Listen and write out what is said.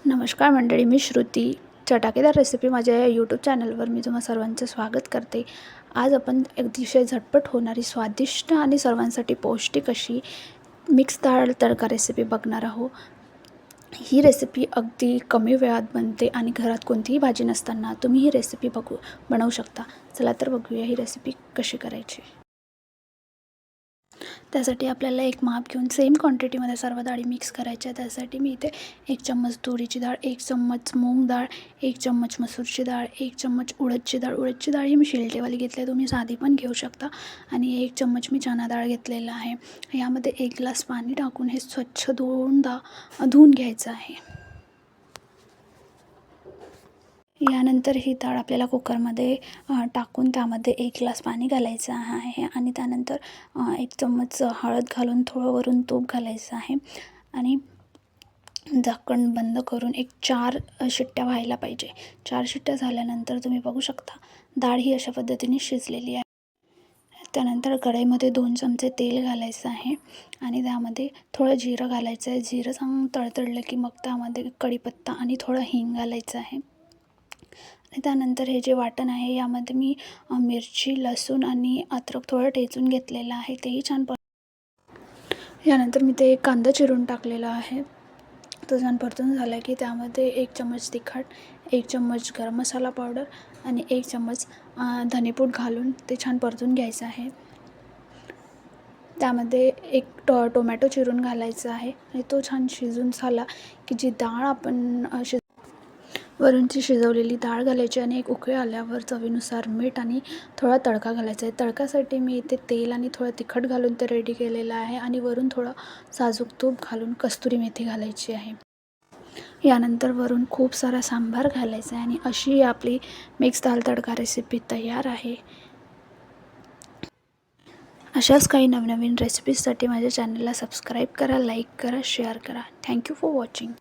नमस्कार मंडळी, मी श्रुती. चटाकेदार रेसिपी माझ्या या यूट्यूब चॅनलवर मी तुम्हा सर्वांचं स्वागत करते. आज आपण अतिशय झटपट होणारी, स्वादिष्ट आणि सर्वांसाठी पौष्टिक अशी मिक्स डाळ तडका रेसिपी बघणार आहोत. ही रेसिपी अगदी कमी वेळात बनते आणि घरात कोणतीही भाजी नसताना तुम्ही ही रेसिपी बनवू शकता. चला तर बघूया ही रेसिपी कशी करायची. त्यासाठी आपल्याला एक माप घेऊन सेम क्वांटिटीमध्ये सर्व डाळी मिक्स करायच्या. त्यासाठी मी इथे 1 चम्मच तुरीची डाळ, 1 चम्मच मूग डाळ, 1 चम्मच मसूरची डाळ, 1 चम्मच उडदची डाळ. उडदची डाळ ही मी शिलटेवाली घेतली आहे, तुम्ही साधी पण घेऊ शकता. आणि 1 चम्मच मी चणा डाळ घेतलेला आहे. यामध्ये 1 ग्लास पाणी टाकून हे स्वच्छ धुवून घ्यायचं आहे. यानंतर ही डाळ आपल्याला कुकरमध्ये टाकून त्यामध्ये 1 ग्लास पाणी घालायचं आहे आणि त्यानंतर 1 चम्मच हळद घालून थोडं वरून तूप घालायचं आहे आणि झाकण बंद करून 4 शिट्ट्या व्हायला पाहिजे. 4 शिट्ट्या झाल्यानंतर तुम्ही बघू शकता डाळ ही अशा पद्धतीने शिजलेली आहे. त्यानंतर कढईमध्ये 2 चमचे तेल घालायचं आहे आणि त्यामध्ये थोडं जिरं घालायचं आहे. जिरं चांगलं तळतळलं की मग त्यामध्ये कढीपत्ता आणि थोडं हिंग घालायचं आहे. आणि त्यानंतर हे जे वाटण आहे यामध्ये मी मिरची, लसूण आणि अद्रक थोडं ठेचून घेतलेलं आहे, तेही छान यानंतर मी ते कांदा चिरून टाकलेला आहे. तो छान परतून झाला की त्यामध्ये 1 चम्मच तिखट, 1 चम्मच गरम मसाला पावडर आणि 1 चम्मच धनेपूड घालून ते छान परतून घ्यायचं आहे. त्यामध्ये 1 टोमॅटो चिरून घालायचा आहे आणि तो छान शिजून झाला की जी डाळ आपण वरूनची शिजवलेली डाळ घालायची आणि 1 उकळी आल्यावर चवीनुसार मीठ आणि थोडा तडका घालायचा आहे. तडकासाठी मी इथे तेल आणि थोडं तिखट घालून ते रेडी केलेलं आहे आणि वरून थोडं साजूक तूप घालून कस्तुरी मेथी घालायची आहे. यानंतर वरून खूप सारा सांबार घालायचा आहे आणि अशी आपली मिक्स डाळ तडका रेसिपी तयार आहे. अशाच काही नवनवीन रेसिपीजसाठी माझ्या चॅनलला सबस्क्राईब करा, लाईक करा, शेअर करा. Thank you for watching.